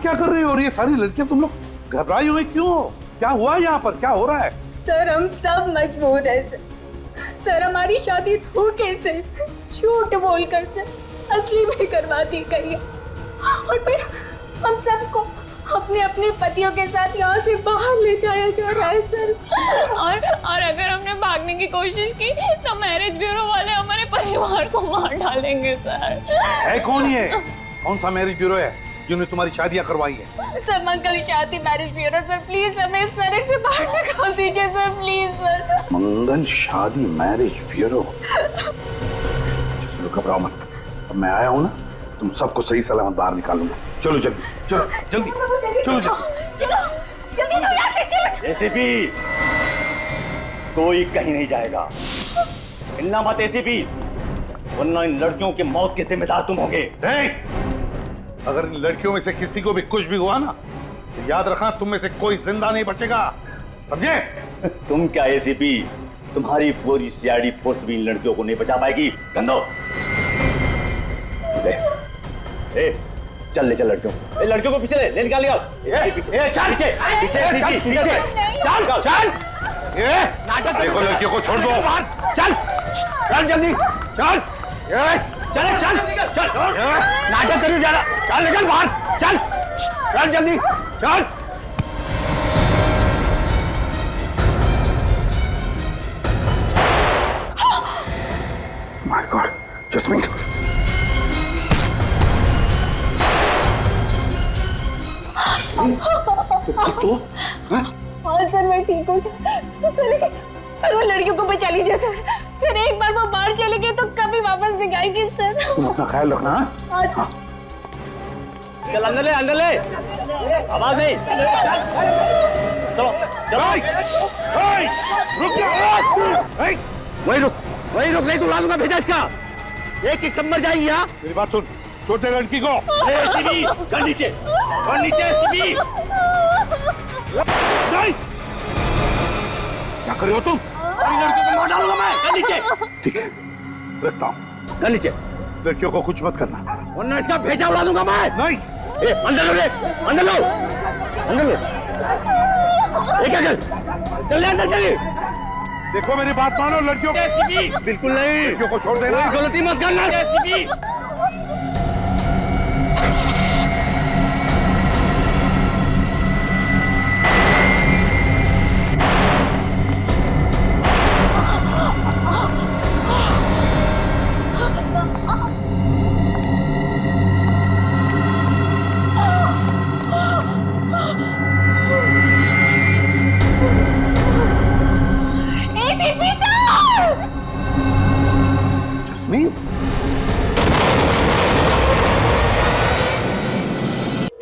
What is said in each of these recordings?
क्या कर रही हो? और ये सारी लड़कियां तुम लोग घबराई हुई क्यों? क्या हुआ यहाँ पर? क्या हो रहा है? सर हम सब मजबूर है सर हमारी शादी धोखे से झूठ बोलकर से असली में करवा दी गई है और फिर हम सबको अपने अपने पतियों के साथ यहाँ से बाहर ले जाया जा रहा है सर। और अगर हमने भागने की कोशिश की तो मैरिज ब्यूरो वाले हमारे परिवार को मार डालेंगे सर। है कौन ये? कौन सा मैरिज ब्यूरो है जिन्होंने तुम्हारी शादियां करवाई है? सर मंगल शादी मैरिज ब्यूरो सर, प्लीज हमें इस नरक से बाहर निकाल दीजिए सर, प्लीज सर। मंगल शादी मैरिज ब्यूरो? घबराओ मत, अब मैं आया हूँ ना, तुम सबको सही सलामत बाहर निकालूंगा। चलो जल्दी, चलो जल्दी, चलो चलो जल्दी लो यहाँ से, चलो। एसीपी कोई कहीं नहीं जाएगा, हिलना मत एसीपी, वरना इन लड़कियों की मौत के जिम्मेदार तुम होगे। अगर इन लड़कियों में से किसी को भी कुछ भी हुआ ना तो याद रखना तुम में से कोई जिंदा नहीं बचेगा, समझे? तुम क्या एसीपी, तुम्हारी पूरी सीआईडी फोर्स भी इन लड़कियों को नहीं बचा पाएगी। गंदो ए, चल ले चल लड़कियों को पीछे ले निकाल लिया। चल पीछे चल चल, नाटक देखो, लड़कियों को छोड़ दो। चल चल जल्दी चल चल चल चल, नाटक करिए ज्यादा, चल निकल बाहर, चल चल जल्दी चल। माय गॉड, जस्मीन तो हाँ सर मैं ठीक हूँ सर, लेकिन सर वो लड़कियों को बचा लीजिए सर एक बार वो बाहर चले गए तो कभी वापस नहीं आएगी सर। तुम अपना ख्याल रखना। हाँ चल अंदर ले, आवाज नहीं, चलो चलो। रुक जा, वही रुक नहीं तो उड़ा दूंगा, भेजा इसका, एक सब मर जाएंगी। यहाँ मेरी बात सुन, छोटे लड़की को एसीपी कर नीचे एसीपी। नहीं, क्या कर रहे हो तुम? लड़कियों को मार डालूंगा मैं, कर नीचे। ठीक है, रखता हूँ। कर नीचे, लड़कियों को कुछ मत करना, वरना इसका भेजा उड़ा दूंगा मैं। नहीं, अंदर लो, चल अंदर चलिए। देखो मेरी बात मानो, लड़कियों को बिल्कुल नहीं, लड़कियों को छोड़ देना। गलती मत करना एसीपी।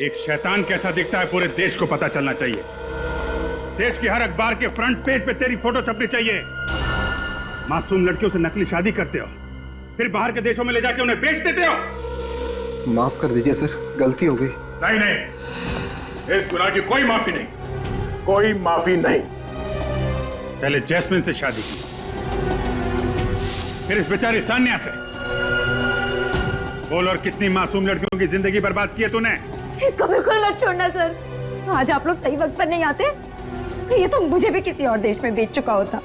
एक शैतान कैसा दिखता है पूरे देश को पता चलना चाहिए। देश की हर अखबार के फ्रंट पेज पे तेरी फोटो छपनी चाहिए। मासूम लड़कियों से नकली शादी करते हो, फिर बाहर के देशों में ले जाके उन्हें बेच देते हो। माफ कर दीजिए सर, गलती हो गई। नहीं, इस गुनाह की कोई माफी नहीं, कोई माफी नहीं। पहले जैस्मिन से शादी की, फिर इस बेचारी सान्या से। बोल, और कितनी मासूम लड़कियों की जिंदगी बर्बाद की है तूने। इसको बिल्कुल मत छोड़ना सर, आज आप लोग सही वक्त पर नहीं आते तो ये तो मुझे भी किसी और देश में बेच चुका होता।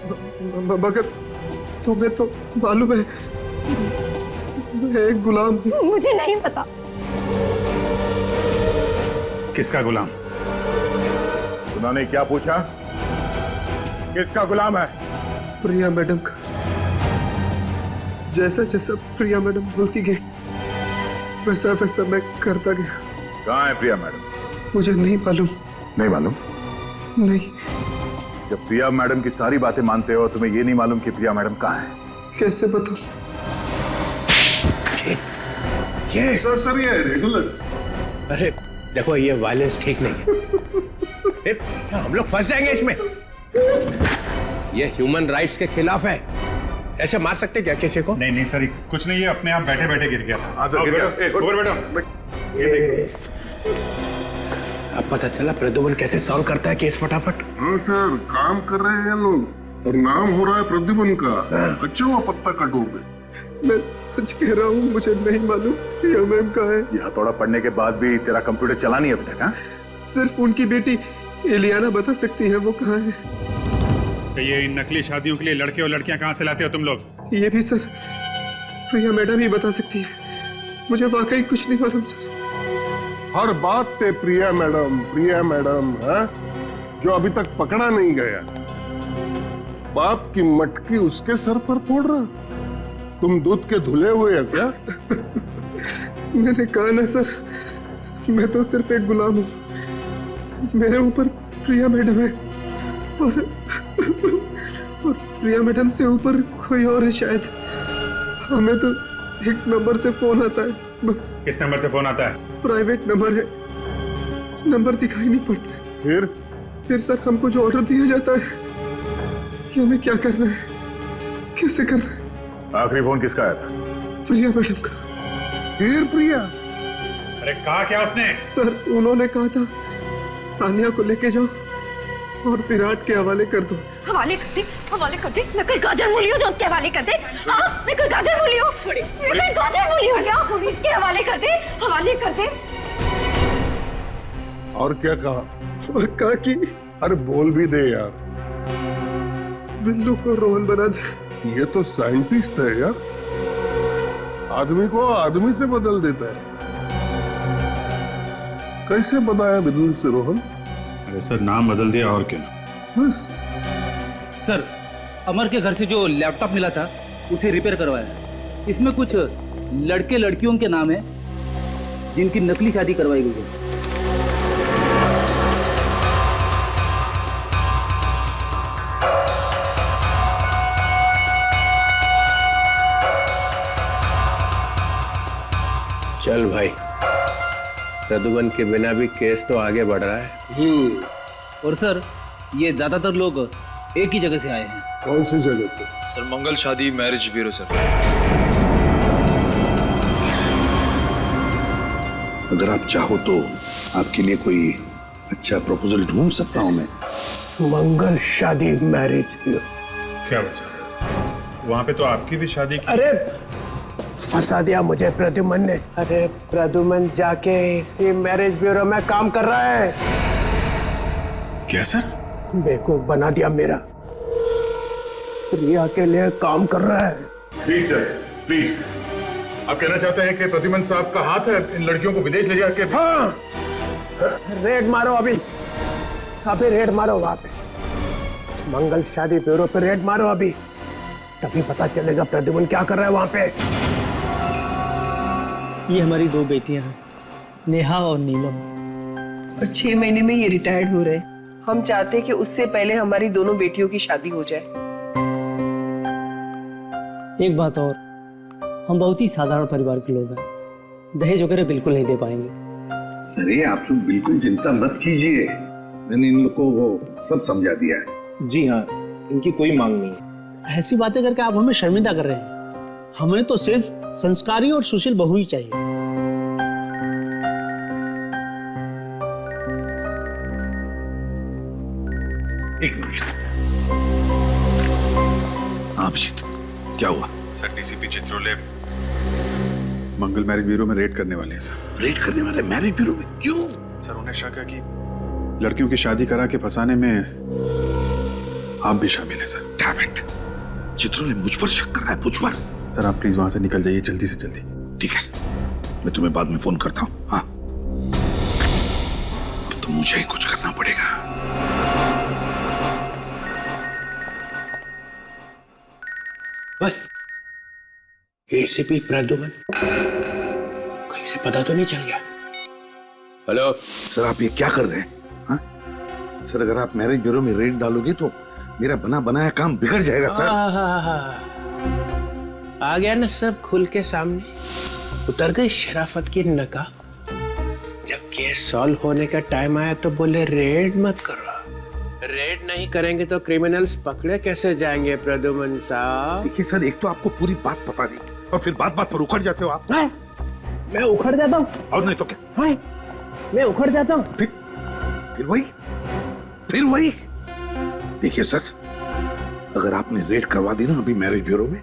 मगर तुम्हें तो मालूम है मैं एक गुलाम हूँ। मुझे नहीं पता। किसका गुलाम? उन्होंने क्या पूछा? किसका गुलाम है? प्रिया मैडम का। जैसा जैसा प्रिया मैडम बोलती गई वैसा वैसा मैं करता गया। कहाँ है प्रिया मैडम? मुझे नहीं मालूम। नहीं मालूम? नहीं। जब प्रिया मैडम की सारी बातें मानते हो, तुम्हें ये नहीं मालूम कि प्रिया मैडम कहाँ है? कैसे बताऊं? ये सर ये रेगुलर। अरे देखो, ये वायलेंस ठीक नहीं है। हम लोग फंस जाएंगे इसमें। ये ह्यूमन राइट्स के खिलाफ है। ऐसे मार सकते क्या किसी को? नहीं सर, कुछ नहीं है, अपने आप बैठे बैठे गिर गया था। हाँ सर, अब पता चला प्रद्युमन कैसे सॉल्व करता है केस फटाफट। हाँ सर, काम कर रहे हैं लोग और नाम हो रहा है प्रद्युमन का। अच्छा हुआ पत्ता कटो पे। मैं सच कह रहा हूँ, मुझे नहीं मालूम प्रिया मैम कहाँ है। यह हथौड़ा पढ़ने के बाद भी तेरा कंप्यूटर चला नहीं अभी तक? हाँ, सिर्फ उनकी बेटी एलियाना बता सकती है वो कहाँ है। तो ये इन नकली शादियों के लिए लड़के और लड़कियां कहाँ से लाते हो तुम लोग? ये भी सर प्रिया मैडम ही बता सकती है, मुझे वाकई कुछ नहीं मालूम सर। हर बात पे प्रिया मैडम है, जो अभी तक पकड़ा नहीं गया। बाप की मटकी उसके सर पर फोड़ रहा। तुम दूध के धुले हुए हैं क्या? मैंने कहा ना सर, मैं तो सिर्फ एक गुलाम हूँ, मेरे ऊपर प्रिया मैडम है और प्रिया मैडम से ऊपर कोई और है शायद। हमें तो एक नंबर से फोन आता है बस। किस नंबर से फोन आता है? प्राइवेट नंबर है, नंबर दिखाई नहीं पड़ता है। फिर सर हमको जो ऑर्डर दिया जाता है कि हमें क्या करना है, कैसे करना है। आखिरी फोन किसका आया था? प्रिया मैडम का। फिर प्रिया? अरे कहा क्या उसने? सर उन्होंने कहा था सानिया को लेके जाओ और विराट के हवाले कर दो। हवाले कर दे। मैं कोई गाजर मूली हूँ जो उसके हवाले कर दे? हाँ, मैं कोई गाजर मूली हूँ? छोड़िए, मैं कोई गाजर मूली हूँ क्या? इसके हवाले कर दे। और क्या कहा? और कहा कि अरे बोल भी दे यार। बिल्लू को रोहन बना दे। ये तो साइंटिस्ट है यार, आदमी को आदमी से बदल देता है। कैसे बनाया बिल्लू से रोहन? अरे सर नाम बदल दिया और क्या। बस सर, अमर के घर से जो लैपटॉप मिला था उसे रिपेयर करवाया। इसमें कुछ लड़के लड़कियों के नाम है जिनकी नकली शादी करवाई गई है। चल भाई, प्रदुमन के बिना भी केस तो आगे बढ़ रहा है। और सर ये ज्यादातर लोग एक ही जगह से आए हैं। कौन सी जगह से? सर मंगल शादी मैरिज ब्यूरो सर। अगर आप चाहो तो आपके लिए कोई अच्छा प्रपोजल ढूंढ सकता हूं मैं। मंगल शादी मैरिज ब्यूरो? क्या हुआ सर? वहां पे तो आपकी भी शादी की। अरे फंसा दिया मुझे प्रद्युमन ने। अरे प्रद्युमन जाके इसी मैरिज ब्यूरो में काम कर रहा है। क्या सर? बेवकूफ बना दिया मेरा। प्रिया के लिए काम कर रहा है। Please sir, please. आप कहना चाहते हैं कि प्रद्युमन साहब का हाथ है इन लड़कियों को विदेश ले जाके? हाँ सर, रेड मारो अभी रेड मारो वहां पे, मंगल शादी ब्यूरो पे रेड मारो अभी, तभी पता चलेगा प्रद्युमन क्या कर रहा है वहां पे। ये हमारी दो बेटियां हैं, नेहा और नीलम। और 6 महीने में ये रिटायर्ड हो रहे। हम चाहते हैं कि उससे पहले हमारी दोनों बेटियों की शादी हो जाए। एक बात और, हम बहुत ही साधारण परिवार के लोग हैं, दहेज वगैरह बिल्कुल नहीं दे पाएंगे। अरे आप लोग बिल्कुल चिंता मत कीजिए, मैंने इन लोगों को सब समझा दिया है। जी हाँ, इनकी कोई मांग नहीं है। ऐसी बातें करके आप हमें शर्मिंदा कर रहे हैं। हमें तो सिर्फ संस्कारी और सुशील बहू ही चाहिए। एक मिनट। अभिजीत, क्या हुआ? सर डीसीपी चित्रोले मंगल मैरिज ब्यूरो में रेड करने वाले हैं सर। रेड करने वाले मैरिज ब्यूरो में? क्यों? सर उन्हें शक है कि लड़कियों की शादी करा के फंसाने में आप भी शामिल हैं सर। डैम इट, चित्रोले मुझ पर शक कर रहा है, मुझ पर। सर आप प्लीज वहां से निकल जाइए जल्दी से जल्दी। ठीक है, मैं तुम्हें बाद में फोन करता हूँ। हाँ, अब तो मुझे ही कुछ करना पड़ेगा। बस एसीपी प्रद्युमन, कहीं से पता तो नहीं चल गया? हेलो सर, आप ये क्या कर रहे हैं? हाँ सर, अगर आप मैरिज ब्यूरो में रेड डालोगे तो मेरा बना बनाया काम बिगड़ जाएगा सर। आ गया ना सब खुल के सामने, उतर गई शराफत की नकाब। जब केस सॉल्व होने का टाइम आया तो बोले रेड मत करो। रेड नहीं करेंगे तो क्रिमिनल्स पकड़े कैसे जाएंगे प्रद्युमन साहब? देखिए सर, एक तो आपको पूरी बात पता नहीं और फिर बात बात पर उखड़ जाते हो आप। मैं उखड़ जाता हूँ? और नहीं तो क्या? मैं उखड़ जाता हूँ? फिर वही। देखिए सर, अगर आपने रेड करवा दी ना अभी मैरिज ब्यूरो में,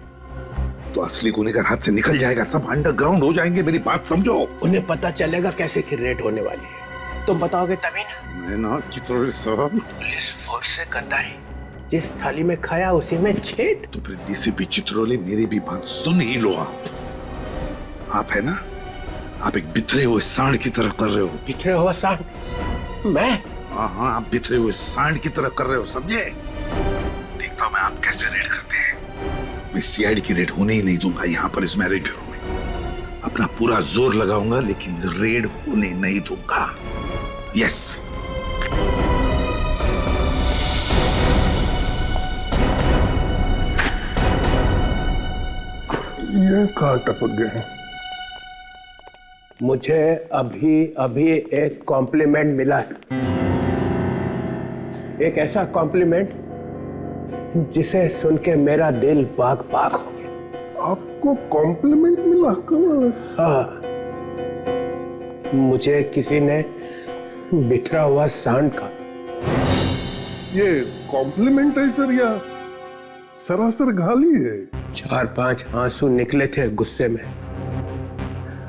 तो असली गुनेगार हाथ से निकल जाएगा, सब अंडरग्राउंड हो जाएंगे। मेरी बात समझो। उन्हें पता चलेगा कैसे कि रेड होने वाली है, तुम बताओगे तभी ना। मैं ना चित्रोले साहब, पुलिस फोर्स से गद्दारी, जिस थाली में खाया उसी में छेद। तो फिर डीसीपी चित्रोले मेरी भी बात सुन ही लो। आप है ना, आप एक बिखरे हुए सांड की तरह कर रहे हो। बिखरे हुआ सांड? मैं? हाँ, आप बिखरे हुए सांड की तरह कर रहे हो, समझे? देखता हूं मैं आप कैसे रेड करते हैं। मैं सीआईडी की रेड होने ही नहीं दूंगा यहाँ पर इस मैरिज ब्यूरो में। अपना पूरा जोर लगाऊंगा लेकिन रेड होने नहीं दूंगा। यस। ये कहाँ टपक गए? मुझे अभी अभी एक कॉम्प्लीमेंट मिला है, एक ऐसा कॉम्प्लीमेंट जिसे सुन के मेरा दिल बाग बाग हो गया। आपको कॉम्प्लीमेंट मिला? कमाल। हाँ, मुझे किसी ने बिखरा हुआ सांड का। ये कॉम्प्लीमेंट है सर या सरासर गाली है? 4-5 आंसू निकले थे गुस्से में,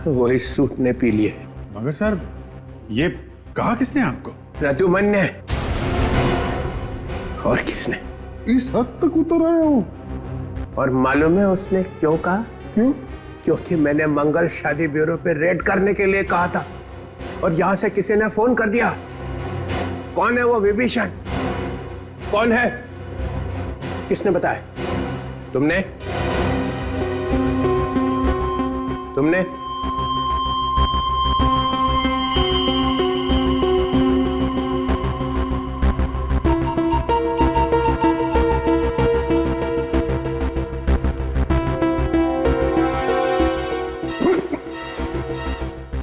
वही सूट ने पी लिए। मगर सर, ये कहा किसने आपको? रतुमन ने। और किसने? इस हद तक उतर आया हो? और मालूम है उसने क्यों कहा? क्यों? क्योंकि मैंने मंगल शादी ब्यूरो पे रेड करने के लिए कहा था और यहां से किसी ने फोन कर दिया। कौन है वो विभीषण? कौन है? किसने बताया? तुमने? तुमने?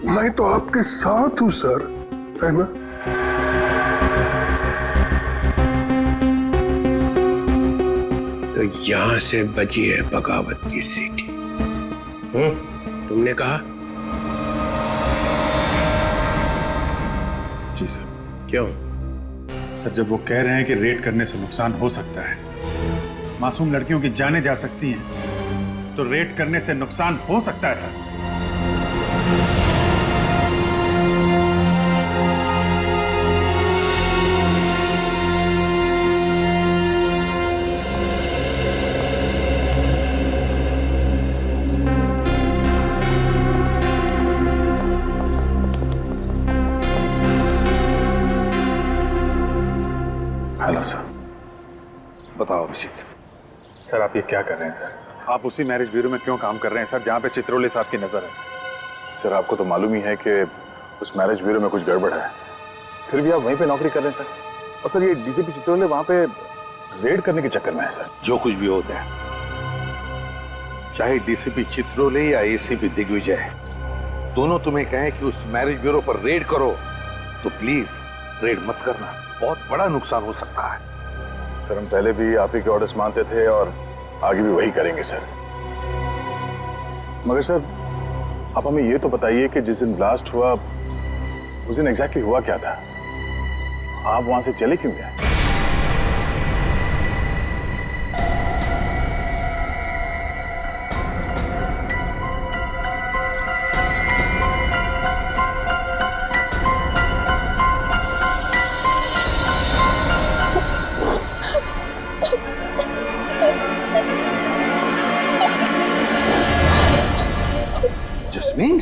मैं तो आपके साथ हूं सर, है ना? तो यहां से बजी है बगावत की सीटी। तुमने कहा? जी सर। क्यों? सर, जब वो कह रहे हैं कि रेड करने से नुकसान हो सकता है, मासूम लड़कियों की जानें जा सकती हैं, तो रेड करने से नुकसान हो सकता है सर। Hello sir. बताओ अभिजीत। सर, आप ये क्या कर रहे हैं सर? आप उसी मैरिज ब्यूरो में क्यों काम कर रहे हैं सर, जहाँ पे चित्रोले साहब की नजर है? सर, आपको तो मालूम ही है कि उस मैरिज ब्यूरो में कुछ गड़बड़ है, फिर भी आप वहीं पे नौकरी कर रहे हैं सर। और सर, ये डीसीपी चित्रोले वहां पे रेड करने के चक्कर में है सर। जो कुछ भी होता है, चाहे डीसीपी चित्रोले या एसीपी दिग्विजय, दोनों तुम्हें कहें कि उस मैरिज ब्यूरो पर रेड करो, तो प्लीज रेड मत करना। बहुत बड़ा नुकसान हो सकता है। सर, हम पहले भी आप ही के ऑर्डर्स मानते थे और आगे भी वही करेंगे सर। मगर सर, आप हमें ये तो बताइए कि जिस दिन ब्लास्ट हुआ उस दिन एग्जैक्टली हुआ क्या था? आप वहां से चले क्यों गए? जस्मीन,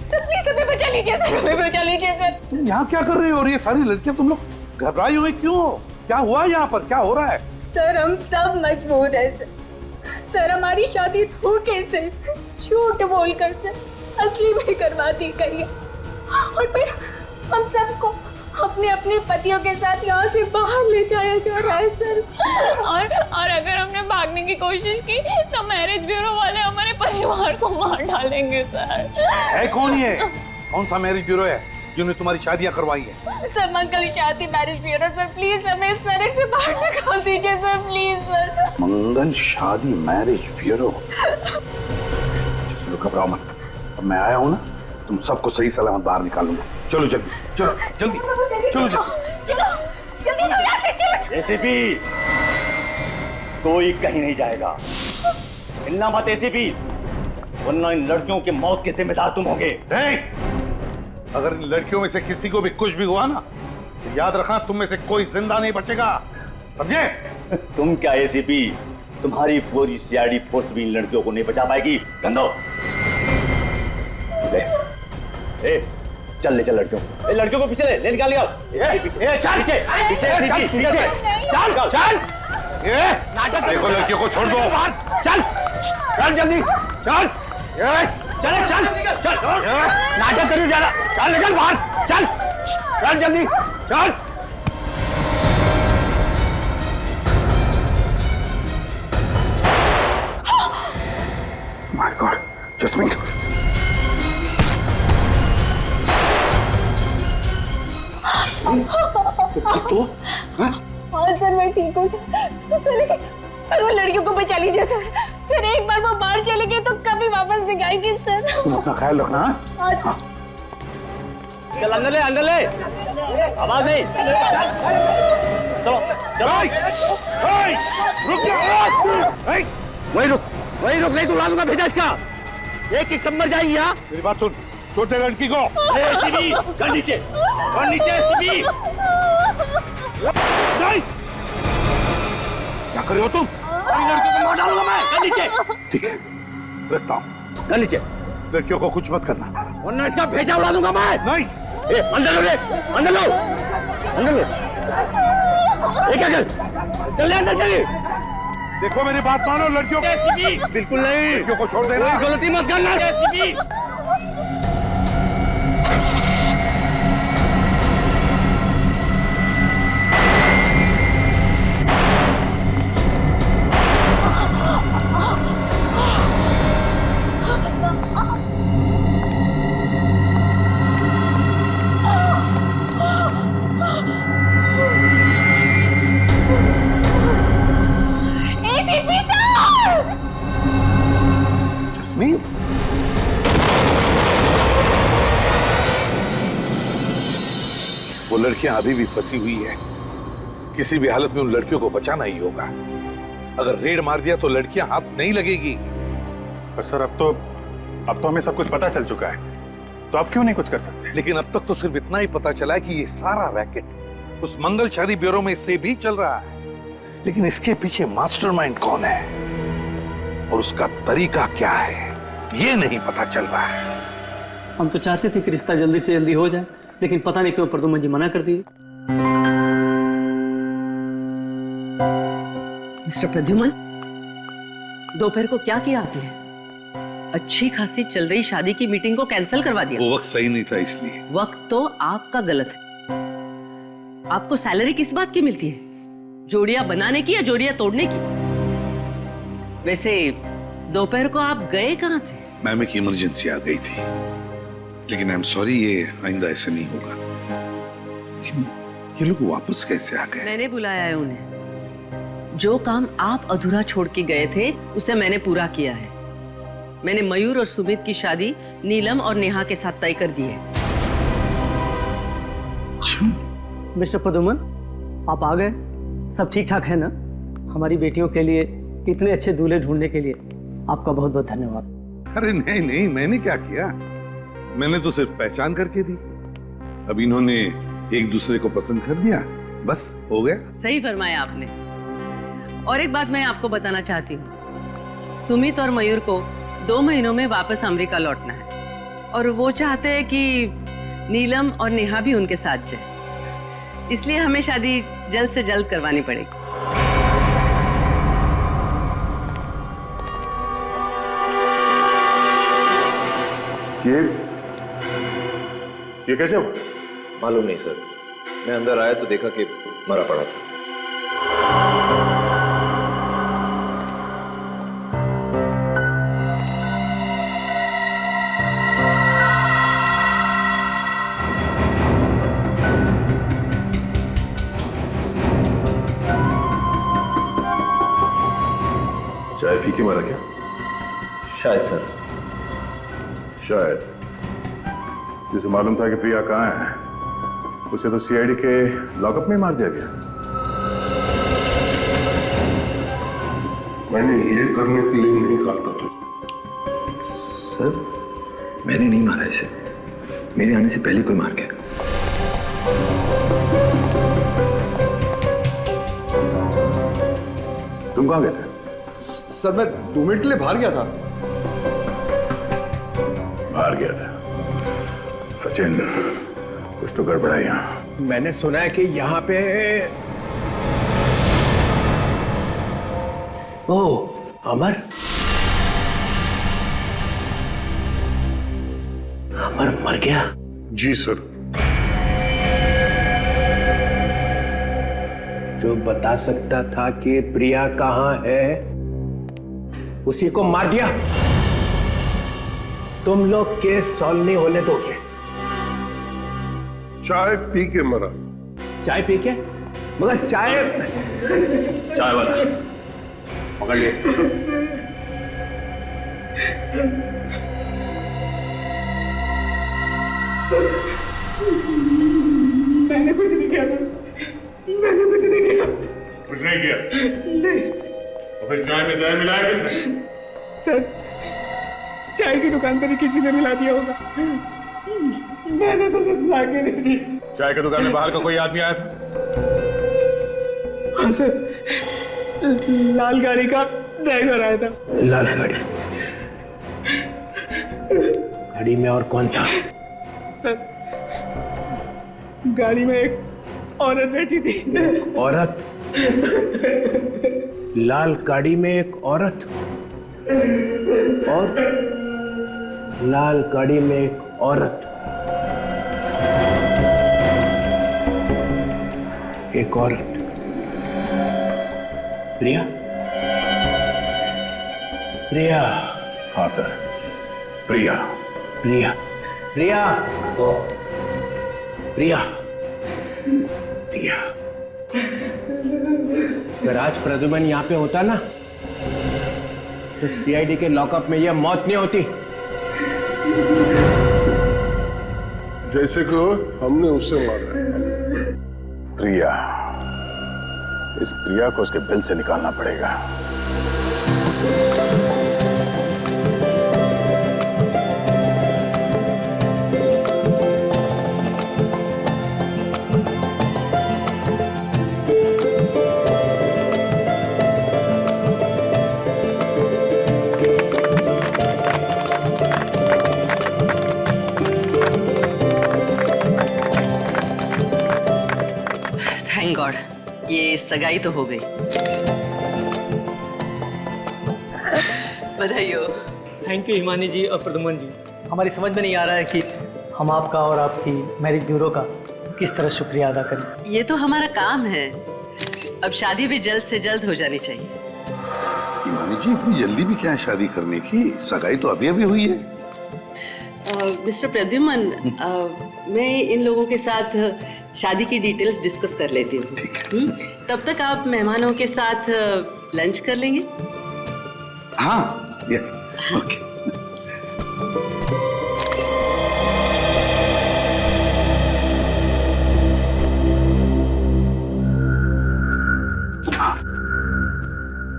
सर प्लीज हमें बचा लीजिए सर, हमें बचा लीजिए सर। यहाँ क्या कर रही हो? और ये सारी लड़कियां तुम लोग घबराई हुई क्यों? क्या हुआ यहाँ पर? क्या हो रहा है? सर, हम सब मजबूर हैं सर। सर, हमारी शादी हो कैसे? झूठ बोलकर सर असली में करवा दी गई है और फिर हम सबको अपने अपने पतियों के साथ यहाँ से बाहर ले जाया जा रहा है सर। और अगर हमने भागने की कोशिश की तो मैरिज ब्यूरो वाले हमारे परिवार को मार डालेंगे सर। है कौन ये? कौन सा मैरिज ब्यूरो है जिन्होंने तुम्हारी शादियां करवाई है? सर, मंगल शादी मैरिज ब्यूरो सर। प्लीज हमें इस तरह से बाहर निकाल दीजिए सर, प्लीज सर। मंगल शादी मैरिज ब्यूरो? घबराओ मत, अब मैं आया हूँ ना, तुम सबको सही सलामत बाहर निकालूंगा। चलो जल्दी, चलो जल्दी, चलो जल्दी, चलो जल्दी यहाँ से चलो। एसीपी, कोई कहीं नहीं जाएगा। हिलना मत एसीपी, वरना इन लड़कियों की मौत के जिम्मेदार तुम होगे। अगर इन लड़कियों में से किसी को भी कुछ भी हुआ ना, तो याद रखना तुम में से कोई जिंदा नहीं बचेगा, समझे? तुम क्या एसीपी, तुम्हारी पूरी सीआईडी फोर्स भी इन लड़कियों को नहीं बचा पाएगी। गंदो ले, चल ले चल लड़कियों को पीछे ले निकाल निकाल। चल पीछे पीछे चल चल। नाटक देखो, लड़कियों को छोड़ दो। चल चल जल्दी चल चल चल चल। नाटक करिए ज्यादा, चल निकल बाहर, चल चल जल्दी चल। माय गॉड, जस्मीन तो हाँ सर, मैं ठीक हूँ सर। लेकिन सर वो लड़कियों को बचा लीजिए सर। सर एक बार वो बाहर चले गए तो कभी वापस नहीं आएगी सर। तुम अपना ख्याल रखना। हाँ चल अंदर ले आवाज नहीं। चलो चलो रुक जा, वही रुक नहीं तो उड़ा दूंगा भेजा इसका। एक समझ जाएगी। यहाँ मेरी बात सुन, छोटे लड़की को एसीपी गन नीचे एसीपी। क्या कर रहे हो तुम? लड़कियों को मार डालूंगा मैं। गन नीचे। ठीक है, रखता हूँ। गन नीचे। लड़कियों को कुछ मत करना, वरना इसका भेजा उड़ा दूंगा मैं। नहीं, अंदर लो, अंदर लो, अंदर लो। क्या चल अंदर चलिए। देखो मेरी बात मानो, लड़कियों को बिल्कुल नहीं, लड़कियों को छोड़ देना। गलती मत करना एसीपी। जस्मीन, वो लड़कियां अभी भी फंसी हुई है। किसी भी हालत में उन लड़कियों को बचाना ही होगा। अगर रेड मार दिया तो लड़कियां हाथ नहीं लगेगी। पर सर अब तो हमें सब कुछ पता चल चुका है, तो आप क्यों नहीं कुछ कर सकते? लेकिन अब तक तो सिर्फ इतना ही पता चला है कि ये सारा रैकेट उस मंगल शादी ब्यूरो में से भी चल रहा है। लेकिन इसके पीछे मास्टरमाइंड कौन है और उसका तरीका क्या है, ये नहीं पता चल रहा है। हम तो चाहते थे कि रिश्ता जल्दी से जल्दी हो जाए, लेकिन पता नहीं क्यों प्रदुमन जी मना कर दिए। मिस्टर प्रद्युमन, दोपहर को क्या किया आपने? अच्छी खासी चल रही शादी की मीटिंग को कैंसिल करवा दिया। वो वक्त सही नहीं था इसलिए। वक्त तो आपका गलत है। आपको सैलरी किस बात की मिलती है? जोड़ियां बनाने की या जोड़ियां तोड़ने की? वैसे दोपहर को आप गए कहाँ थे? मैम एक इमरजेंसी आ गई थी, लेकिन आई एम सॉरी, ये आइंदा ऐसा नहीं होगा। लेकिन ये लोग वापस कैसे आ गए? मैंने बुलाया है उन्हें। जो काम आप अधूरा छोड़ के गए थे उसे मैंने पूरा किया है। मैंने मयूर और सुमित की शादी नीलम और नेहा के साथ तय कर दी है। मिस्टर प्रदुमन, आप आ गए, सब ठीक ठाक है ना? हमारी बेटियों के लिए इतने अच्छे दूल्हे ढूंढने के लिए आपका बहुत बहुत धन्यवाद। अरे नहीं नहीं, मैंने क्या किया, मैंने तो सिर्फ पहचान करके दी। अब इन्होंने एक दूसरे को पसंद कर दिया, बस हो गया। सही फरमाया आपने। और एक बात मैं आपको बताना चाहती हूँ, सुमित और मयूर को 2 महीनों में वापस अमेरिका लौटना है और वो चाहते हैं कि नीलम और नेहा भी उनके साथ जाए, इसलिए हमें शादी जल्द से जल्द करवानी पड़ेगी। ये कैसे हो? मालूम नहीं सर, मैं अंदर आया तो देखा कि मरा पड़ा था। चाय पी के मरा क्या? शायद सर। शायद। जिसे मालूम था कि प्रिया कहाँ है, उसे तो सीआईडी के लॉकअप में मार दिया गया। मैंने ये करने के लिए नहीं कहा था तुझे। सर मैंने नहीं मारा इसे, मेरे आने से पहले कोई मार गया। तुम कहाँ गए थे? सर मैं 2 मिनट के लिए बाहर गया था। बाहर गया था? सचिन कुछ तो गड़बड़ है यहाँ। मैंने सुना है कि यहाँ पे ओ अमर मर गया। जी सर। जो बता सकता था कि प्रिया कहाँ है उसी को मार दिया। तुम लोग केस सॉल्व नहीं होने दोगे। चाय पी के मरा। चाय पी के? मगर चाय वाला पकड़ लिया। मैंने कुछ नहीं किया। मैंने कुछ नहीं किया। कुछ नहीं किया? नहीं। तो फिर चाय में जहर मिलाया किसने? सर चाय की दुकान पर ही किसी ने मिला दिया होगा। मैंने तो कुछ ला के नहीं दी। चाय की दुकान में बाहर का कोई आदमी आया था? हाँ सर, लाल गाड़ी का ड्राइवर आया था। लाल गाड़ी में और कौन था? सर गाड़ी में एक औरत बैठी थी। औरत? लाल गाड़ी में एक औरत और लाल गाड़ी में एक औरत, एक औरत। प्रिया? प्रिया? हाँ सर, प्रिया। प्रिया प्रिया प्रिया प्रिया। अगर आज प्रद्युमन यहाँ पे होता ना तो सीआईडी के लॉकअप में यह मौत नहीं होती। जैसे कि हमने उसे मारा। प्रिया, इस प्रिया को उसके बिल से निकालना पड़ेगा। थैंक गॉड, ये सगाई तो हो गई। बधाई हो। थैंक यू हिमानी जी और प्रद्युमन जी। हमारी समझ में नहीं आ रहा है कि हम आपका और आपकी मैरिज ब्यूरो का किस तरह शुक्रिया अदा करें। ये तो हमारा काम है। अब शादी भी जल्द से जल्द हो जानी चाहिए। हिमानी जी इतनी जल्दी भी क्या है शादी करने की? सगाई तो अभी अभी हुई है। मिस्टर प्रद्युमन, मैं इन लोगों के साथ शादी की डिटेल्स डिस्कस कर लेती हूँ। ठीक है। तब तक आप मेहमानों के साथ लंच कर लेंगे? हाँ, ये ओके।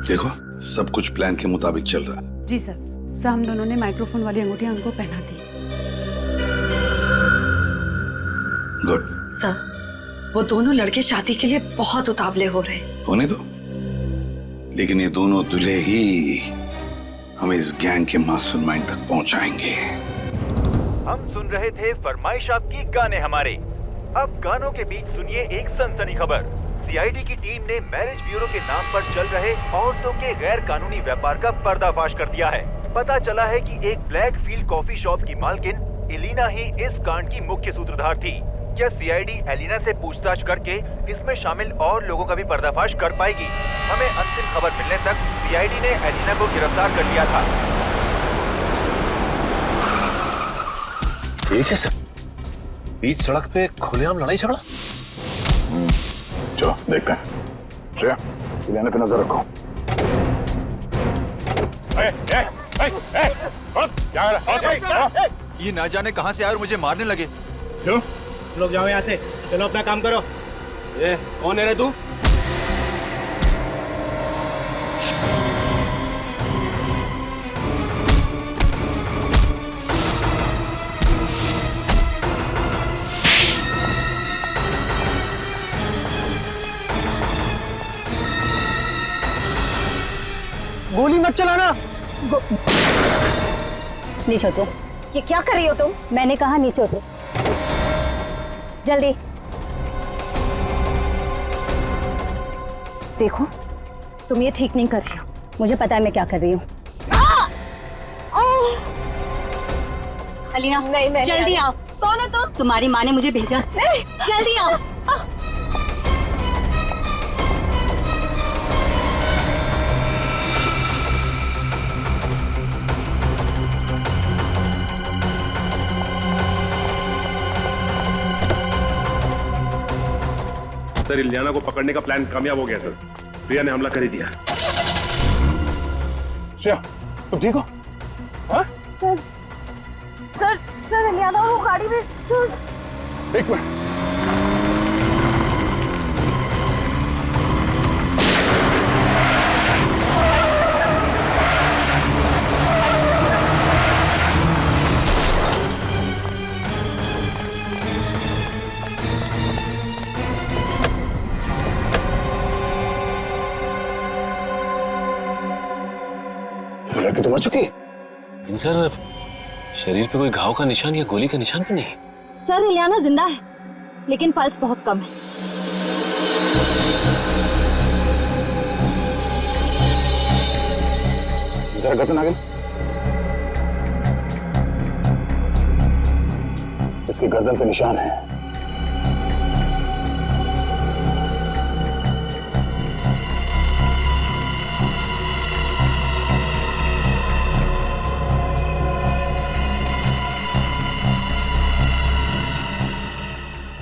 देखो सब कुछ प्लान के मुताबिक चल रहा है। जी सर, हम दोनों ने माइक्रोफोन वाली अंगूठियां उनको पहना दी। गुड। सर, वो दोनों लड़के शादी के लिए बहुत उतावले हो रहे हैं। होने दो, लेकिन ये दोनों दूल्हे ही हमें इस गैंग के मास्टरमाइंड तक पहुंचाएंगे। हम सुन रहे थे फरमाइश आपकी गाने हमारे। अब गानों के बीच सुनिए एक सनसनी खबर। सीआईडी की टीम ने मैरिज ब्यूरो के नाम पर चल रहे औरतों के गैर कानूनी व्यापार का पर्दाफाश कर दिया है। पता चला है कि एक ब्लैक फील्ड कॉफी शॉप की मालकिन एलिना ही इस कांड की मुख्य सूत्रधार थी। क्या सीआईडी एलिना से पूछताछ करके इसमें शामिल और लोगों का भी पर्दाफाश कर पाएगी? हमें अंतिम खबर मिलने तक सीआईडी ने एलिना को गिरफ्तार कर लिया था। ये क्या सर? बीच सड़क पे खुलेआम लड़ाई झगड़ा? चलो देखते हैं। श्रेया, एलिना पे नजर रखो। ये ना जाने कहां से आए और मुझे मारने लगे। क्यों? लोग जाओ यहाँ से, चलो अपना काम करो। ये कौन है रे तू? मत चलाना। नीचे उतरो। ये क्या कर रही हो तुम? मैंने कहा नीचे उतरो, जल्दी। देखो तुम ये ठीक नहीं कर रही हो। मुझे पता है मैं क्या कर रही हूँ। अलीना, नहीं, मैं जल्दी आओ। कौन हो तुम? तुम्हारी माँ ने मुझे भेजा। जल्दी आओ। सर, इलियाना को पकड़ने का प्लान कामयाब हो गया सर। प्रिया ने हमला कर ही दिया। श्रेया, तुम ठीक हो? हाँ? सर सर सर, इलियाना वो गाड़ी में। एक मिनट। लड़की तो मर चुकी है। सर, शरीर पे कोई घाव का निशान या गोली का निशान भी नहीं। सर, इलियाना जिंदा है लेकिन पल्स बहुत कम है। जरा गर्दन आगे। इसकी गर्दन पे निशान है।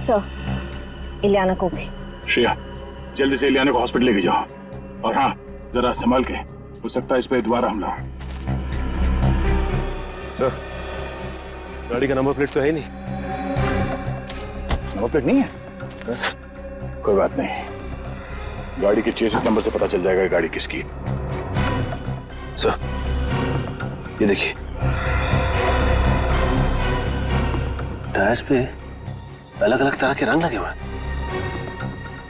सर, इलियाना को भी। श्रेया, जल्दी से इलियाना को हॉस्पिटल लेके जाओ। और हाँ, जरा संभल के, हो सकता है इस पे दोबारा हमला। सर, गाड़ी का नंबर प्लेट तो है नहीं। नंबर प्लेट नहीं है? बस कोई बात नहीं, गाड़ी के चेसिस नंबर से पता चल जाएगा गाड़ी किसकी। सर, ये देखिए, टायर्स पे अलग अलग तरह के रंग लगे हुए हैं।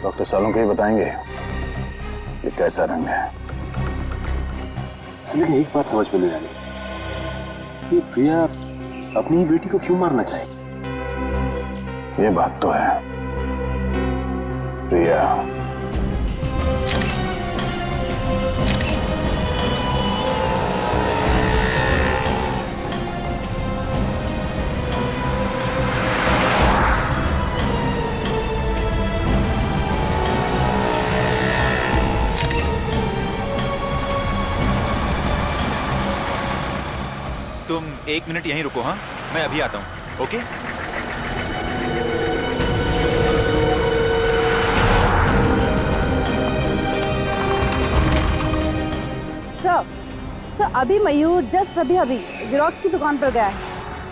डॉक्टर सालों के ही बताएंगे ये कैसा रंग है। लेकिन एक बात समझ में नहीं आ रही, ये प्रिया अपनी ही बेटी को क्यों मारना चाहिए? ये बात तो है। प्रिया तुम 1 मिनट यहीं रुको। हाँ, मैं अभी आता हूँ। ओके? सर, अभी मयूर जस्ट अभी जेरोक्स की दुकान पर गया है।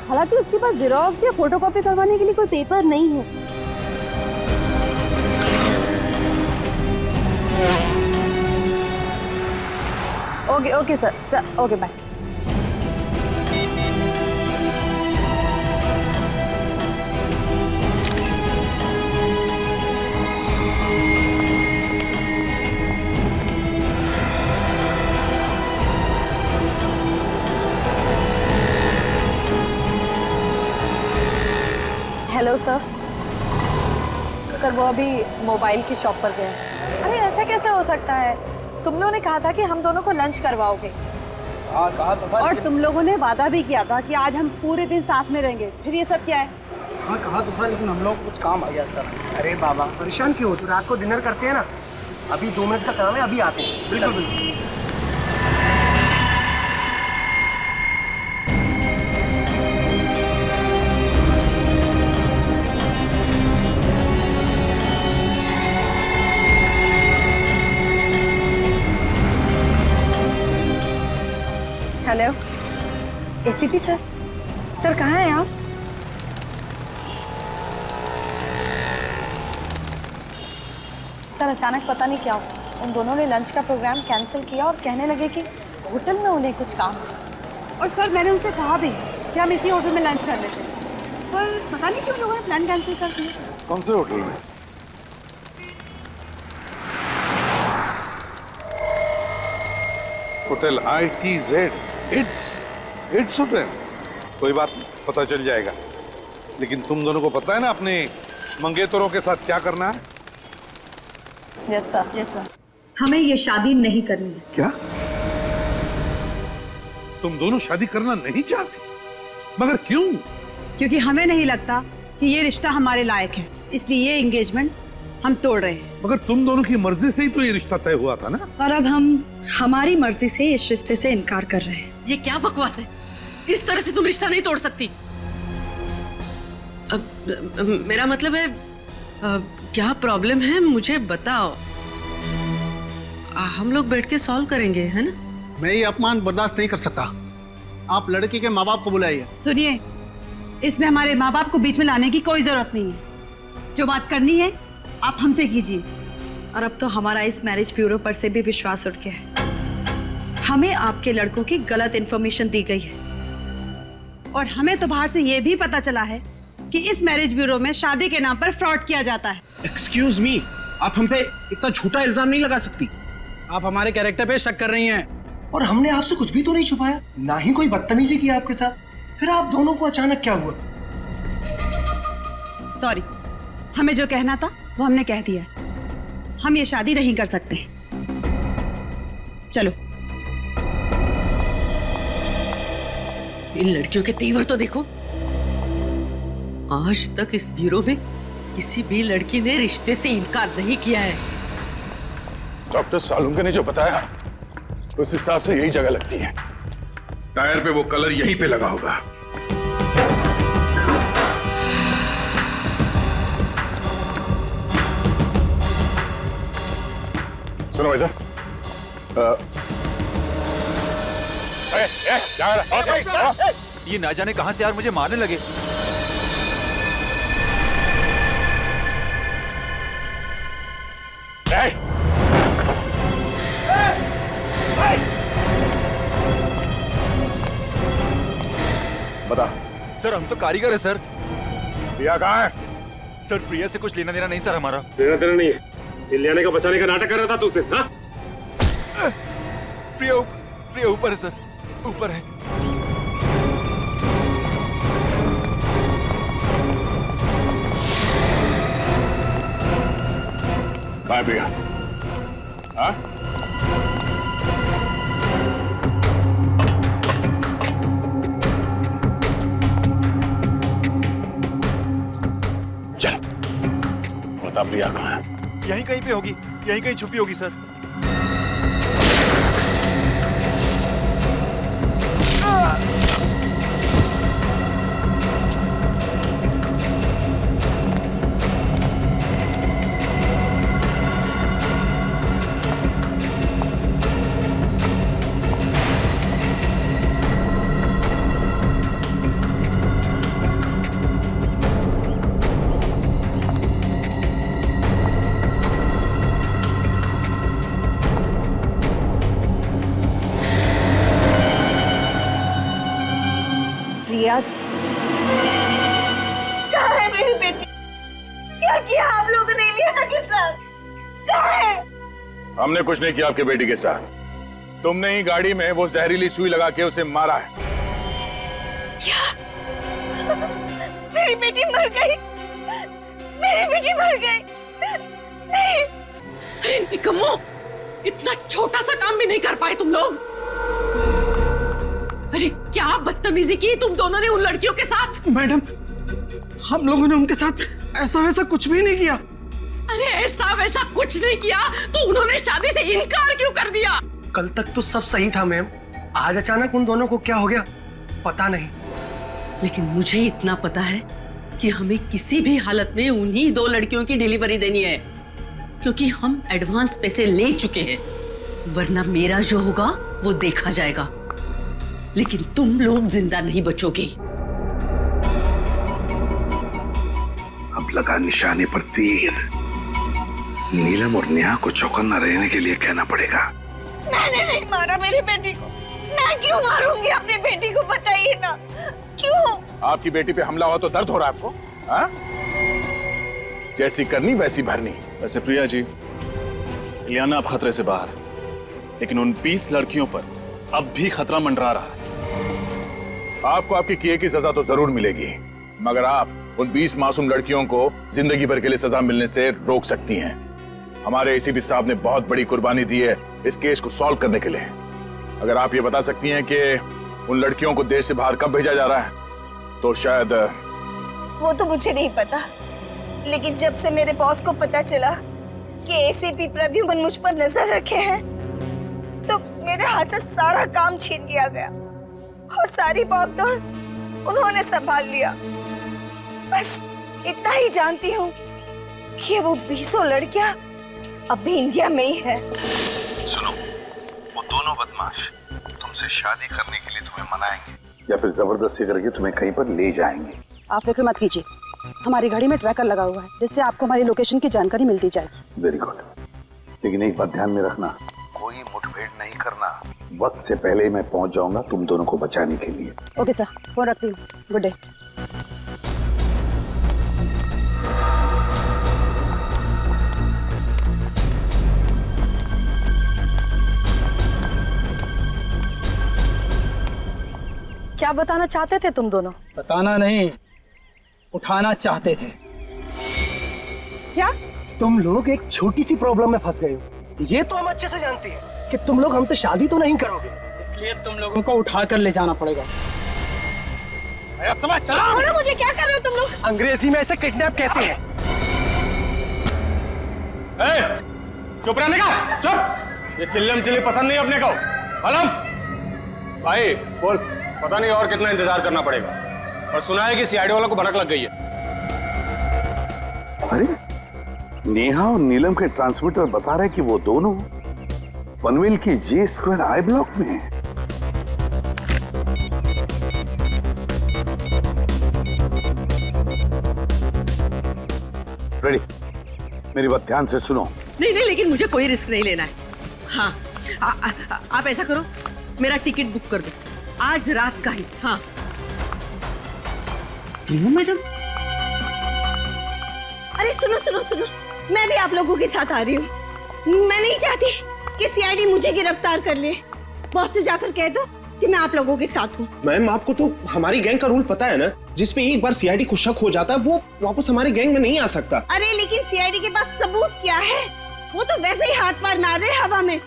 हालांकि उसके पास जेरोक्स या फोटोकॉपी करवाने के लिए कोई पेपर नहीं है। Okay sir, okay bye. Hello sir. Sir, वो अभी मोबाइल की शॉप पर गए हैं। अरे ऐसा कैसे हो सकता है? तुम लोगों ने कहा था कि हम दोनों को लंच करवाओगे। हाँ, कहा तो था। और तुम लोगों ने वादा भी किया था कि आज हम पूरे दिन साथ में रहेंगे। फिर ये सब क्या है? हाँ, कहा तो था, लेकिन हम लोग कुछ काम आ गया सर। अरे बाबा, परेशान क्यों हो? तो रात को डिनर करते हैं ना। अभी 2 मिनट का काम है, अभी आते हैं। बिल्कुल बिल्कुल। Hello, ACP sir. सर, कहाँ हैं आप? सर, अचानक पता नहीं क्या हुआ, उन दोनों ने लंच का प्रोग्राम कैंसिल किया और कहने लगे कि होटल में उन्हें कुछ काम है। और सर, मैंने उनसे कहा भी कि हम इसी होटल में लंच कर लेते, पर पता नहीं क्यों लोगों ने प्लान कैंसिल कर दिया। कौन से होटल में? Hotel ITZ, it's hotel. कोई बात नहीं, पता चल जाएगा। लेकिन तुम दोनों को पता है ना अपने मंगेतरों के साथ क्या करना है? Yes sir. हमें ये शादी नहीं करनी है। क्या तुम दोनों शादी करना नहीं चाहती? मगर क्यों? क्योंकि हमें नहीं लगता कि ये रिश्ता हमारे लायक है, इसलिए ये एंगेजमेंट हम तोड़ रहे हैं। मगर तुम दोनों की मर्जी से ही तो ये रिश्ता तय हुआ था ना। और अब हम हमारी मर्जी से इस रिश्ते से इनकार कर रहे हैं। ये क्या बकवास है? इस तरह से तुम रिश्ता नहीं तोड़ सकती। मेरा मतलब है क्या प्रॉब्लम है मुझे बताओ। हम लोग बैठ के सॉल्व करेंगे, है ना? मैं ये अपमान बर्दाश्त नहीं कर सकता। आप लड़की के माँ बाप को बुलाइए। सुनिए, इसमें हमारे माँ बाप को बीच में लाने की कोई जरूरत नहीं है। जो बात करनी है आप हमसे कीजिए। और अब तो हमारा इस मैरिज ब्यूरो पर से भी विश्वास उठ गया है। हमें आपके लड़कों की गलत इन्फॉर्मेशन दी गई है। और हमें तो बाहर से ये भी पता चला है कि इस मैरिज ब्यूरो में शादी के नाम पर फ्रॉड किया जाता है। एक्सक्यूज मी, आप हम पे इतना झूठा इल्जाम नहीं लगा सकती। आप हमारे कैरेक्टर पे शक कर रही हैं। और हमने आपसे कुछ भी तो नहीं छुपाया, ना ही कोई बदतमीजी की आपके साथ। फिर आप दोनों को अचानक क्या हुआ? सॉरी, हमें जो कहना था वो हमने कह दिया। हम ये शादी नहीं कर सकते। चलो। इन लड़कियों के तेवर तो देखो। आज तक इस ब्यूरो में किसी भी लड़की ने रिश्ते से इनकार नहीं किया है। डॉक्टर सालुंके ने जो बताया उस हिसाब से यही जगह लगती है। टायर पे वो कलर यहीं पे लगा होगा। सुनो भाई साहब, ये ना जाने कहां से यार मुझे मारने लगे। बता। सर हम तो कारीगर है सर। प्रिया कहाँ है? सर प्रिया से कुछ लेना देना नहीं सर हमारा। लेना देना नहीं है, इलियाना का बचाने का नाटक कर रहा था तू उससे, हाँ? प्रिया ऊपर है सर, ऊपर है। बाय प्रिया। हाँ? चल बता प्रिया कहाँ है? यहीं कहीं पे होगी, यहीं कहीं छुपी होगी सर। प्रिया जी, कहाँ है मेरी बेटी? क्या किया आप लोगों ने इलियाना के साथ? कहाँ है? हमने कुछ नहीं किया आपके बेटी के साथ। तुमने ही गाड़ी में वो जहरीली सुई लगा के उसे मारा है। क्या? मेरी बेटी मर गई? मेरी बेटी मर गई? नहीं। अरे निकम्मो, इतना छोटा सा काम भी नहीं कर पाए तुम लोग। अरे क्या बदतमीजी की तुम दोनों ने उन लड़कियों के साथ। मैडम, हम लोगों ने उनके साथ ऐसा वैसा कुछ भी नहीं किया। अरे ऐसा वैसा कुछ नहीं किया तो उन्होंने शादी से इनकार क्यों कर दिया? कल तक तो सब सही था मैम, आज अचानक उन दोनों को क्या हो गया पता नहीं। लेकिन मुझे इतना पता है कि हमें किसी भी हालत में उन्हीं दो लड़कियों की डिलीवरी देनी है, क्योंकि हम एडवांस पैसे ले चुके हैं। वरना मेरा जो होगा वो देखा जाएगा, लेकिन तुम लोग जिंदा नहीं बचोगे। अब लगा निशाने पर तीर। नीलम और नेहा को चौकन्ना रहने के लिए कहना पड़ेगा। मैंने नहीं मारा मेरी बेटी को। मैं क्यों मारूंगी अपनी बेटी को, बताइए ना क्यों? आपकी बेटी पे हमला हुआ तो दर्द हो रहा है आपको? हाँ? जैसी करनी वैसी भरनी। वैसे प्रिया जी, इलियाना अब खतरे से बाहर है, लेकिन उन 20 लड़कियों पर अब भी खतरा मंडरा रहा है। आपको आपके किए की सजा तो जरूर मिलेगी, मगर आप उन 20 मासूम लड़कियों को जिंदगी भर के लिए सजा मिलने से रोक सकती हैं। हमारे एसीपी साहब ने बहुत बड़ी कुर्बानी दी है इस केस को सॉल्व करने के लिए। अगर आप ये बता सकती हैं कि उन लड़कियों को देश से बाहर कब भेजा जा रहा है, तो शायद। वो तो मुझे नहीं पता, लेकिन जब से मेरे बॉस को पता चला कि एसीपी प्रद्युमन मुझ पर नजर रखे हैं, तो मेरे हाथ से सारा काम छीन लिया गया और सारी भागदौड़ उन्होंने संभाल लिया। बस इतना ही जानती हूँ कि वो 20 लड़कियां अब भी इंडिया में ही है। सुनो, वो दोनों बदमाश तुमसे शादी करने के लिए तुम्हें मनाएंगे या फिर जबरदस्ती करके तुम्हें कहीं पर ले जाएंगे। आप फिक्र मत कीजिए, हमारी गाड़ी में ट्रैकर लगा हुआ है जिससे आपको हमारी लोकेशन की जानकारी मिलती जाए। वेरी गुड, लेकिन एक बात ध्यान में रखना, कोई मुठभेड़ नहीं करना। वक्त से पहले मैं पहुंच जाऊंगा तुम दोनों को बचाने के लिए। ओके सर, फोन रखती हूँ। Good day. क्या बताना चाहते थे तुम दोनों? बताना नहीं, उठाना चाहते थे। क्या तुम लोग एक छोटी सी प्रॉब्लम में फंस गए हो? ये तो हम अच्छे से जानते हैं कि तुम लोग हमसे शादी तो नहीं करोगे, इसलिए तुम लोगों को उठा कर ले जाना पड़ेगा। समझ चलो मुझे, क्या कर रहे हो तुम लोग? अंग्रेजी में ऐसे किडनैप कहते हैं। चुप रहने का, चुप। ये चिल्लम चिल्ली पसंद नहीं अपने को। अलम भाई बोल, पता नहीं और कितना इंतजार करना पड़ेगा। और सुना है कि सीआईडी वालों को भनक लग गई है। अरे नेहा और नीलम के ट्रांसमीटर बता रहे कि वो दोनों पनवेल की J² I ब्लॉक में हैं। रेडी, मेरी बात ध्यान से सुनो। नहीं नहीं, लेकिन मुझे कोई रिस्क नहीं लेना है। हाँ, आप ऐसा करो, मेरा टिकट बुक कर दो आज रात का ही। हाँ प्रिया मैडम, अरे सुनो सुनो सुनो, मैं भी आप लोगों के साथ आ रही हूँ। मैं नहीं चाहती कि सीआईडी मुझे गिरफ्तार कर ले। बॉस से जाकर कह दो कि मैं आप लोगों के साथ हूँ। मैम, आपको तो हमारी गैंग का रूल पता है ना, जिसपे एक बार सीआईडी को शक हो जाता है वो वापस हमारे गैंग में नहीं आ सकता। अरे लेकिन सीआईडी के पास सबूत क्या है? वो तो वैसे ही हाथ पार मार रहे हवा में।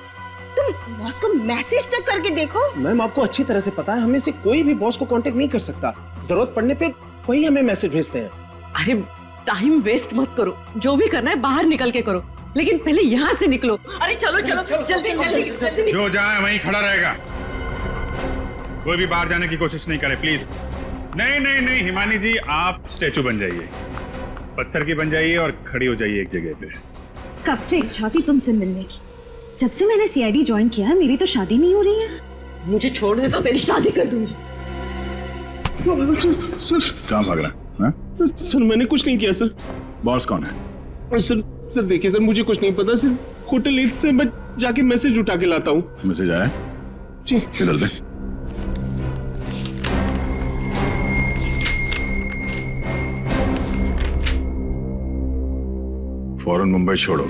तुम बॉस को मैसेज तक करके देखो। मैम, आपको अच्छी तरह से पता है हमें से कोई भी बॉस को कांटेक्ट नहीं कर सकता। जरूरत पड़ने पे वही हमें मैसेज भेजते हैं। अरे टाइम वेस्ट मत करो, जो भी करना है बाहर निकल के करो, लेकिन पहले यहाँ से निकलो। अरे चलो चलो जल्दी जल्दी। जो जाए वहीं खड़ा रहेगा, कोई भी बाहर जाने की कोशिश नहीं करे प्लीज। नहीं नहीं नहीं हिमानी जी, आप स्टैचू बन जाइए, पत्थर की बन जाइए और खड़ी हो जाइए एक जगह पे। कब से इच्छा थी तुमसे मिलने की, जब से मैंने सीआईडी ज्वाइन किया मेरी तो शादी नहीं हो रही है। मुझे छोड़ दे तो तेरी शादी कर दूंगी। सर कहाँ भाग रहा है? सर मैंने कुछ नहीं किया सर। बॉस कौन है? सर देखिए सर, मुझे कुछ नहीं पता, सिर्फ होटल ईद से मैं जाके मैसेज उठा के लाता हूँ। मैसेज आया जी, इधर दे। फौरन मुंबई छोड़ो।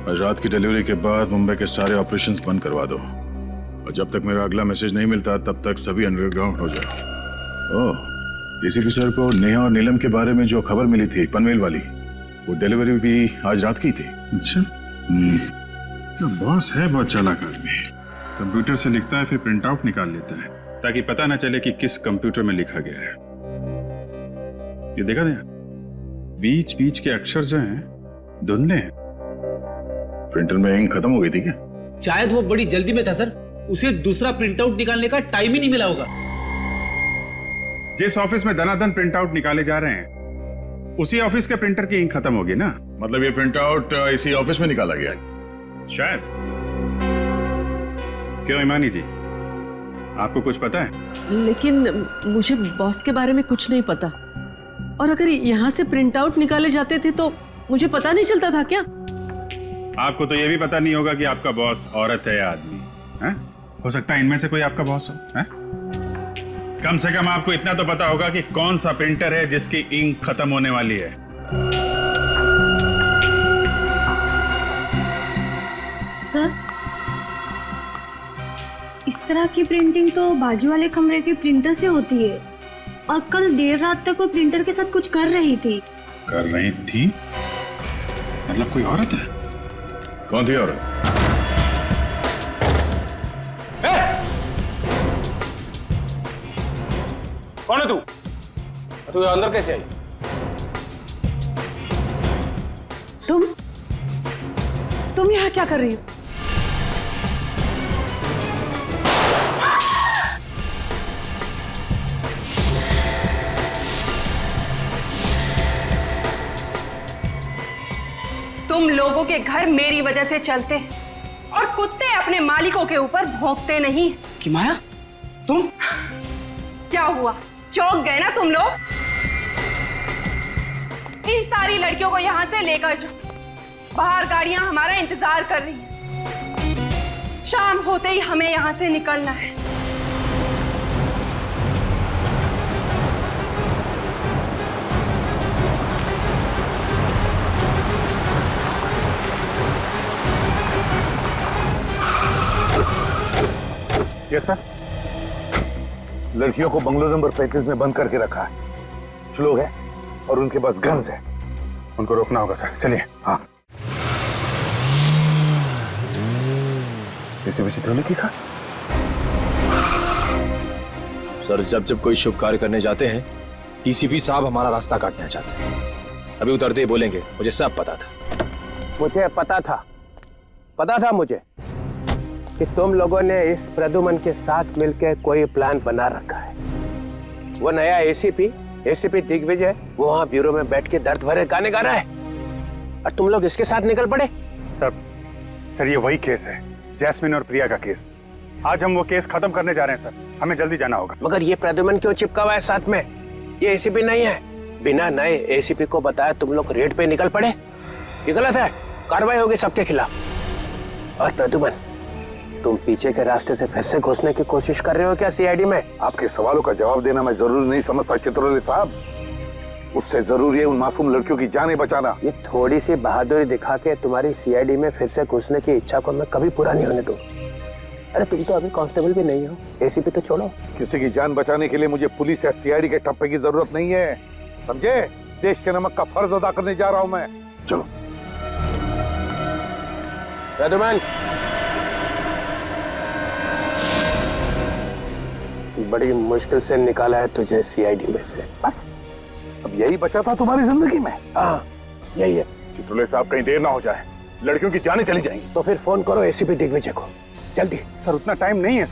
आज रात की डिलीवरी के बाद मुंबई के सारे ऑपरेशंस बंद करवा दो, और जब तक मेरा अगला मैसेज नहीं मिलता तब तक सभी अंडरग्राउंड हो जाओ। ओह, एसीपी सर को नेहा और नीलम के बारे में जो खबर मिली थी पनवेल वाली, वो डिलीवरी भी आज रात की थी। अच्छा, बॉस है बहुत चालाक आदमी। कंप्यूटर से लिखता है फिर प्रिंट आउट निकाल लेता है ताकि पता ना चले कि किस कंप्यूटर में लिखा गया है। ये देखा ना, बीच बीच के अक्षर जो हैं धुंधले हैं। प्रिंटर में इंक खत्म हो गई थी क्या? शायद वो बड़ी जल्दी में था सर, उसे दूसरा प्रिंट आउट निकालने का टाइम ही नहीं मिला होगा। जिस ऑफिस में दनादन प्रिंट आउट निकाले जा रहे हैं उसी ऑफिस के प्रिंटर की इंक खत्म होगी ना। मतलब ये प्रिंट आउट इसी ऑफिस में निकाला गया शायद। क्यों इमानी जी, आपको कुछ पता है? लेकिन मुझे बॉस के बारे में कुछ नहीं पता, और अगर यहाँ से प्रिंट आउट निकाले जाते थे तो मुझे पता नहीं चलता था क्या? आपको तो ये भी पता नहीं होगा कि आपका बॉस औरत है या आदमी है? हो सकता है इनमें से कोई आपका बॉस हो। है? कम से कम आपको इतना तो पता होगा कि कौन सा प्रिंटर है जिसकी इंक खत्म होने वाली है। सर, इस तरह की प्रिंटिंग तो बाजू वाले कमरे के प्रिंटर से होती है, और कल देर रात तक वो प्रिंटर के साथ कुछ कर रही थी। कर रही थी? मतलब कोई औरत है? कौन थी औरत? कौन है तू? तू अंदर कैसे आई? तुम यहाँ क्या कर रही हो? तुम लोगों के घर मेरी वजह से चलते हैं और कुत्ते अपने मालिकों के ऊपर भौंकते नहीं। कि माया तुम क्या हुआ, चौंक गए ना तुम लोग? इन सारी लड़कियों को यहाँ से लेकर जाओ, बाहर गाड़ियां हमारा इंतजार कर रही हैं। शाम होते ही हमें यहाँ से निकलना है। Yes sir. लड़कियों को बंगलो नंबर 35 में बंद करके रखा है। कुछ लोग हैं और उनके पास गन्स है। उनको रोकना होगा सर, चलिए। हाँ। एसीपी चित्रों ने लिखा। सर, जब कोई शुभ कार्य करने जाते हैं, टीसीपी साहब हमारा रास्ता काटना चाहते हैं। अभी उतरते ही बोलेंगे, मुझे सब पता था। मुझे पता था मुझे कि तुम लोगों ने इस प्रद्युमन के साथ मिलकर कोई प्लान बना रखा है। वो नया एसीपी दिग्विजय वो वहां ब्यूरो में बैठ के दर्द भरे गाने गा रहा है और तुम लोग इसके साथ निकल पड़े। सर ये वही केस है, जैस्मिन और प्रिया का केस। आज हम वो केस खत्म करने जा रहे हैं सर, हमें जल्दी जाना होगा। मगर ये प्रद्युमन क्यों चिपका हुआ है साथ में? ये एसीपी नहीं है। बिना नए एसीपी को बताया तुम लोग रेड पे निकल पड़े। ये गलत है, कार्रवाई होगी सबके खिलाफ। और प्रद्युमन, तुम पीछे के रास्ते से फिर से घुसने की कोशिश कर रहे हो क्या सीआईडी में? आपके सवालों का जवाब देना मैं जरूरी नहीं समझता चित्रोले साहब। उससे जरूरी है उन मासूम लड़कियों की जानें बचाना। ये थोड़ी सी बहादुरी दिखा के तुम्हारी सीआईडी में फिर से घुसने की इच्छा को मैं कभी पूरा नहीं होने दूंगा। अरे तुम तो अभी कांस्टेबल भी नहीं हो, एसीपी तो छोड़ो। किसी की जान बचाने के लिए मुझे पुलिस या सीआईडी के टप्पे की जरूरत नहीं है, समझे? देश के नमक का फर्ज अदा करने जा रहा हूं मैं। चलो। प्रद्युमन, बड़ी मुश्किल से निकाला है तुझे सीआईडी में से। बस अब यही बचा था तुम्हारी जिंदगी में? हाँ, यही है। चित्रोले साहब, कहीं देर ना हो जाए, लड़कियों की जानें चली जाएंगी। तो फिर फोन करो एसीपी दिग्विजय को, जल्दी। सर उतना टाइम नहीं है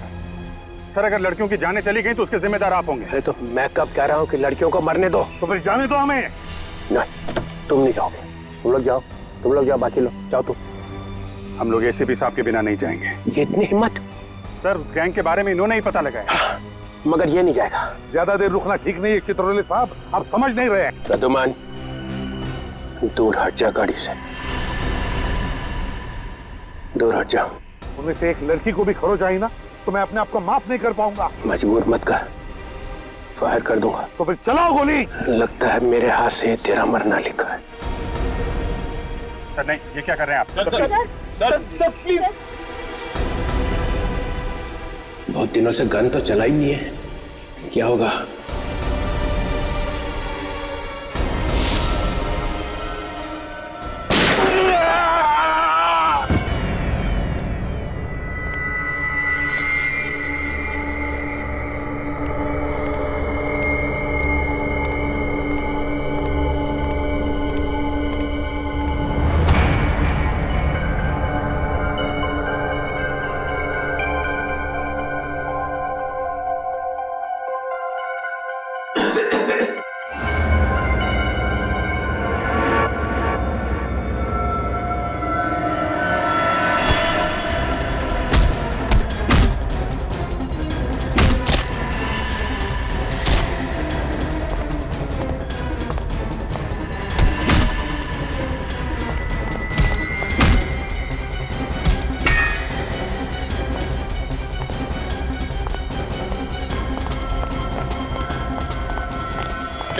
सर, अगर लड़कियों की जानें चली गई तो उसके जिम्मेदार आप होंगे। अरे तो मैं कब कह रहा हूँ कि लड़कियों को मरने दो? तो फिर जाने दो हमें। नहीं, तुम नहीं जाओगे। तुम लोग जाओ, बाकी लोग जाओ। तुम। हम लोग एसीपी साहब के बिना नहीं जाएंगे। ये इतनी हिम्मत? सर उस गैंग के बारे में इन्होंने ही पता लगाया। मगर ये नहीं जाएगा। ज्यादा देर रुकना ठीक नहीं है चित्रोले साहब, आप समझ नहीं रहे। प्रद्युमन, दूर हट जा गाड़ी से, दूर हट जा। उनमें से एक लड़की को भी खरोच आई ना तो मैं अपने आप को माफ नहीं कर पाऊंगा। मजबूर मत कर, फायर कर दूंगा। तो फिर चलाओ गोली। लगता है मेरे हाथ से तेरा मरना लिखा है। सर नहीं, ये क्या कर रहे हैं आप? Sir please. बहुत दिनों से गन तो चला ही नहीं है, क्या होगा?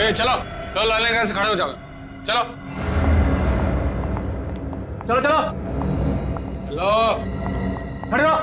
चलो लाले कैसे खड़े हो जाओ। चलो खड़े रहो।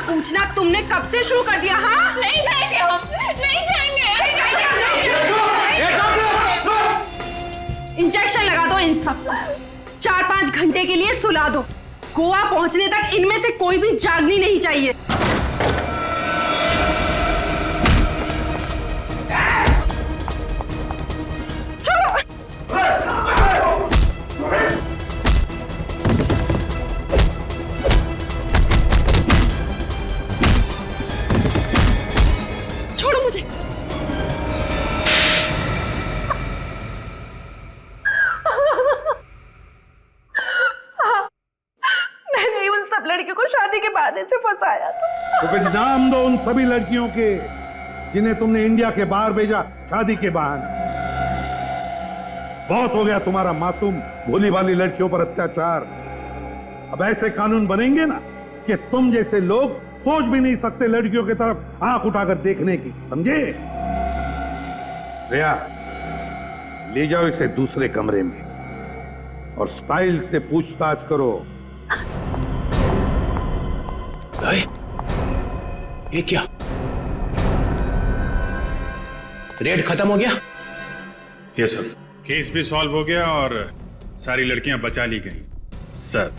पूछना तुमने कब से शुरू कर दिया? हाँ, नहीं जाएंगे हम, नहीं जाएंगे। इंजेक्शन लगा दो इन सबको, 4-5 घंटे के लिए सुला दो। गोवा पहुंचने तक इनमें से कोई भी जागनी नहीं चाहिए। छोड़ो मुझे। मैंने उन सब लड़कियों को शादी के बहाने से फंसाया था। तो फिर नाम दो उन सभी लड़कियों के जिन्हें तुमने इंडिया के बाहर भेजा शादी के बहाने। बहुत हो गया तुम्हारा मासूम भोली भाली लड़कियों पर अत्याचार। अब ऐसे कानून बनेंगे ना कि तुम जैसे लोग सोच भी नहीं सकते लड़कियों की तरफ आंख उठाकर देखने की, समझे? रिया, ले जाओ इसे दूसरे कमरे में और स्टाइल से पूछताछ करो। ये क्या? रेड खत्म हो गया? ये सर, केस भी सॉल्व हो गया और सारी लड़कियां बचा ली गई सर।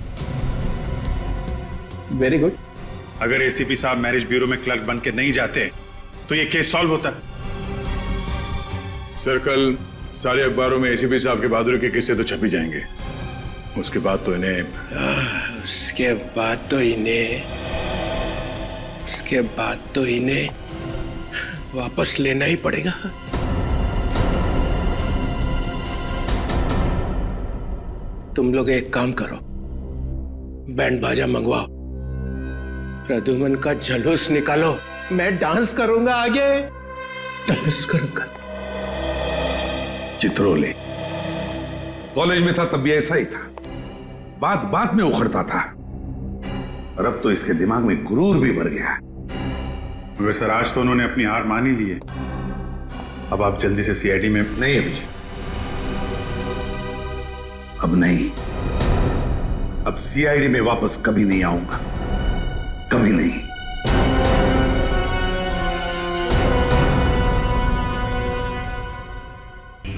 Very good. अगर एसीपी साहब मैरिज ब्यूरो में क्लर्क बन के नहीं जाते तो ये केस सॉल्व होता। सर, कल सारे अखबारों में एसीपी साहब के बहादुरी के किस्से तो छप ही जाएंगे। उसके बाद तो इन्हें वापस लेना ही पड़ेगा। तुम लोग एक काम करो, बैंड बाजा मंगवाओ, प्रद्युमन का जलूस निकालो, मैं डांस करूंगा, आगे डांस करूंगा। चित्रोले कॉलेज में था तब भी ऐसा ही था, बात बात में उखड़ता था, और अब तो इसके दिमाग में गुरूर भी भर गया। वे सर, आज तो उन्होंने अपनी हार मान ही ली है। अब आप जल्दी से सीआईडी में। नहीं अभिजीत, अब नहीं। अब सीआईडी में वापस कभी नहीं आऊंगा, कभी नहीं।